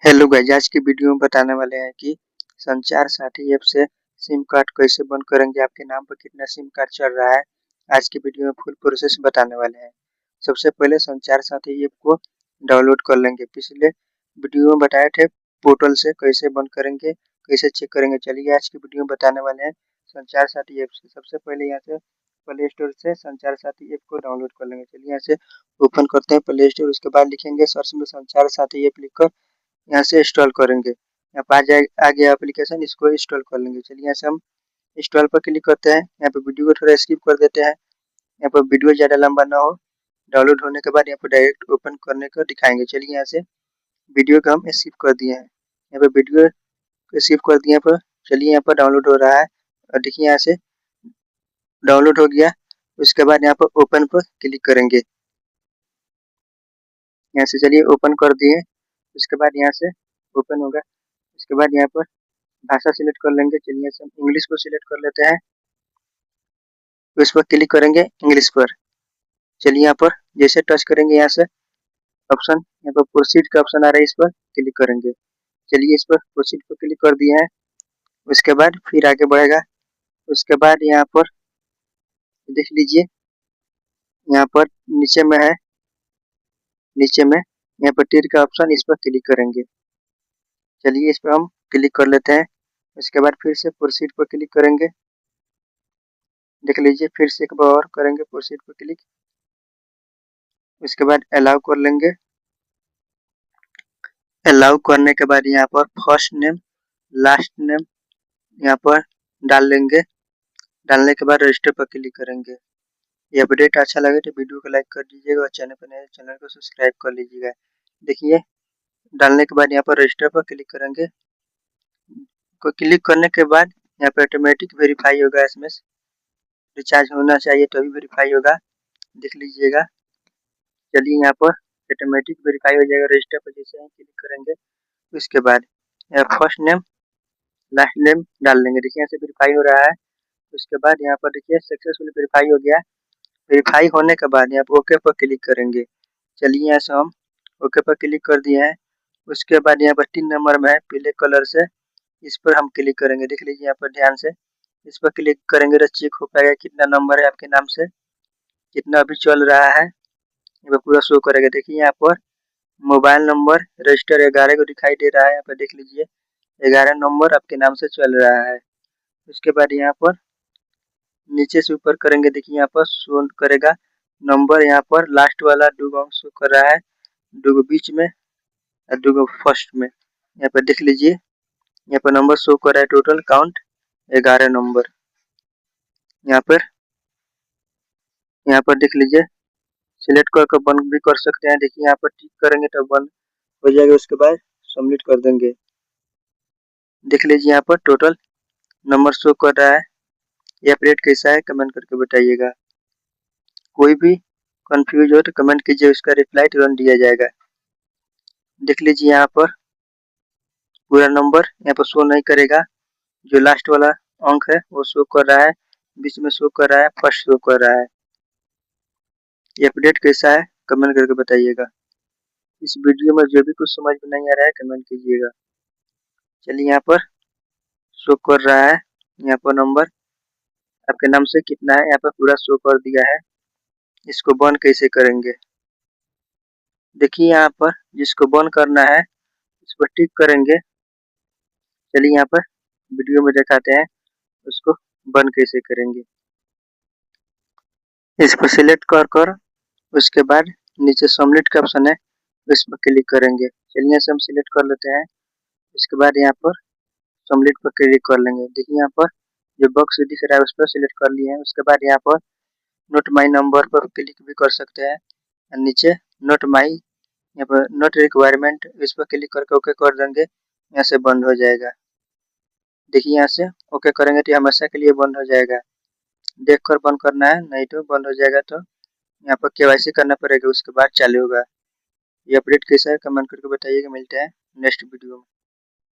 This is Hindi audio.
हेलो गाइस, आज की वीडियो में बताने वाले हैं कि संचार साथी ऐप से सिम कार्ड कैसे बंद करेंगे। आपके नाम पर कितना सिम कार्ड चल रहा है, आज की वीडियो में फुल प्रोसेस बताने वाले हैं। सबसे पहले संचार साथी ऐप को डाउनलोड कर लेंगे। पिछले वीडियो में बताए थे पोर्टल से कैसे बंद करेंगे, कैसे चेक करेंगे। चलिए आज की वीडियो में बताने वाले हैं संचार साथी ऐप से। सबसे पहले यहाँ से प्ले स्टोर से संचार साथी ऐप को डाउनलोड कर लेंगे। चलिए यहाँ से ओपन करते हैं प्ले स्टोर। उसके बाद लिखेंगे सर्च में संचार साथी ऐप लिखकर यहाँ से इंस्टॉल करेंगे। यहाँ पर आ गया एप्लीकेशन, इसको इंस्टॉल कर लेंगे। चलिए यहाँ से हम इंस्टॉल पर क्लिक करते हैं। यहाँ पे वीडियो को थोड़ा स्किप कर देते हैं। यहाँ पर वीडियो ज़्यादा लंबा ना हो। डाउनलोड होने के बाद यहाँ पर डायरेक्ट ओपन करने को दिखाएंगे। चलिए यहाँ से वीडियो को हम स्किप कर दिए हैं। यहाँ पर वीडियो को स्किप कर दिए पर चलिए यहाँ पर डाउनलोड हो रहा है और देखिए यहाँ से डाउनलोड हो गया। उसके बाद यहाँ पर ओपन पर क्लिक करेंगे। यहाँ से चलिए ओपन कर दिए। उसके बाद यहाँ से ओपन होगा। उसके बाद यहाँ पर भाषा सिलेक्ट कर लेंगे। चलिए हम इंग्लिश को सिलेक्ट कर लेते हैं। उस पर क्लिक करेंगे इंग्लिश पर। चलिए यहाँ पर जैसे टच करेंगे यहाँ से ऑप्शन यहाँ पर प्रोसीड का ऑप्शन आ रहा है, इस पर क्लिक करेंगे। चलिए इस पर प्रोसीड पर क्लिक कर दिए हैं। उसके बाद फिर आगे बढ़ेगा। उसके बाद यहाँ पर देख लीजिए, यहाँ पर नीचे में है, नीचे में यहाँ पर टिक का ऑप्शन, इस पर क्लिक करेंगे। चलिए इस पर हम क्लिक कर लेते हैं। उसके बाद फिर से प्रोसीड पर क्लिक करेंगे। देख लीजिए फिर से एक बार और करेंगे प्रोसीड पर क्लिक। उसके बाद अलाउ कर लेंगे। अलाउ करने के बाद यहाँ पर फर्स्ट नेम लास्ट नेम यहाँ पर डाल लेंगे। डालने के बाद रजिस्टर पर क्लिक करेंगे। ये अपडेट अच्छा लगे तो वीडियो को लाइक कर दीजिएगा और चैनल पर नए चैनल को सब्सक्राइब कर लीजिएगा। देखिए डालने के बाद यहाँ पर रजिस्टर पर क्लिक करेंगे। क्लिक करने के बाद यहाँ पर ऑटोमेटिक वेरीफाई होगा। इसमें रिचार्ज होना चाहिए तभी वेरीफाई होगा, देख लीजिएगा। चलिए यहाँ पर ऑटोमेटिक वेरीफाई हो जाएगा। रजिस्टर पर जैसे हम क्लिक करेंगे उसके बाद फर्स्ट नेम लास्ट नेम डाल देंगे। देखिए यहाँ से वेरीफाई हो रहा है। उसके बाद यहाँ पर देखिए सक्सेसफुल वेरीफाई हो गया। वेरीफाई होने के बाद यहाँ पर ओके पर क्लिक करेंगे। चलिए यहाँ से हम ओके पर क्लिक कर दिए हैं। उसके बाद यहाँ पर 3 नंबर में है पीले कलर से, इस पर हम क्लिक करेंगे। देख लीजिए यहाँ पर ध्यान से, इस पर क्लिक करेंगे तो चेक हो पाएगा कितना नंबर है आपके नाम से, कितना अभी चल रहा है, ये पूरा शो करेगा। देखिए यहाँ पर मोबाइल नंबर रजिस्टर 11 को दिखाई दे रहा है। यहाँ पर देख लीजिए 11 नंबर आपके नाम से चल रहा है। उसके बाद यहाँ पर नीचे से ऊपर करेंगे। देखिए यहाँ पर शो करेगा नंबर, यहाँ पर लास्ट वाला दूगो शो कर रहा है, दूगो बीच में और दूगो फर्स्ट में। यहाँ पर देख लीजिए यहाँ पर नंबर शो कर रहा है, टोटल काउंट 11 नंबर। यहाँ पर देख लीजिए सिलेक्ट करके बंद भी कर सकते हैं। देखिए यहाँ पर टिक करेंगे तो बंद हो जाएगा। उसके बाद सबमिट कर देंगे। देख लीजिए यहाँ पर टोटल नंबर शो कर रहा है। ये अपडेट कैसा है कमेंट करके बताइएगा। कोई भी कंफ्यूज हो तो कमेंट कीजिए, उसका रिप्लाई तुरंत दिया जाएगा। देख लीजिए यहाँ पर पूरा नंबर यहाँ पर शो नहीं करेगा, जो लास्ट वाला अंक है वो शो कर रहा है, बीच में शो कर रहा है, फर्स्ट शो कर रहा है। ये अपडेट कैसा है कमेंट करके बताइएगा। इस वीडियो में जो भी कुछ समझ में नहीं आ रहा है कमेंट कीजिएगा। चलिए यहाँ पर शो कर रहा है, यहाँ पर नंबर आपके नाम से कितना है यहाँ पर पूरा शो कर दिया है। इसको बंद कैसे करेंगे, देखिए यहाँ पर जिसको बंद करना है इस पर टिक करेंगे। चलिए यहाँ पर वीडियो में दिखाते हैं उसको बंद कैसे करेंगे। इस पर सिलेक्ट कर उसके बाद नीचे सबमिट का ऑप्शन है, इस पर क्लिक करेंगे। चलिए से हम सिलेक्ट कर लेते हैं। उसके बाद यहाँ पर सबमिट पर क्लिक कर लेंगे। देखिए यहाँ पर जो बॉक्स दिख रहा है उस पर सिलेक्ट कर लिए हैं। उसके बाद यहाँ पर नोट माई नंबर पर क्लिक भी कर सकते हैं। नीचे नोट माई यहाँ पर नोट रिक्वायरमेंट, इस पर क्लिक करके ओके कर देंगे। यहाँ से बंद हो जाएगा। देखिए यहाँ से ओके करेंगे तो हमेशा के लिए बंद हो जाएगा। देख कर बंद करना है, नहीं तो बंद हो जाएगा। तो यहाँ पर केवाईसी करना पड़ेगा, उसके बाद चालू होगा। ये अपडेट कैसा है कमेंट करके बताइएगा। मिलते हैं नेक्स्ट वीडियो में।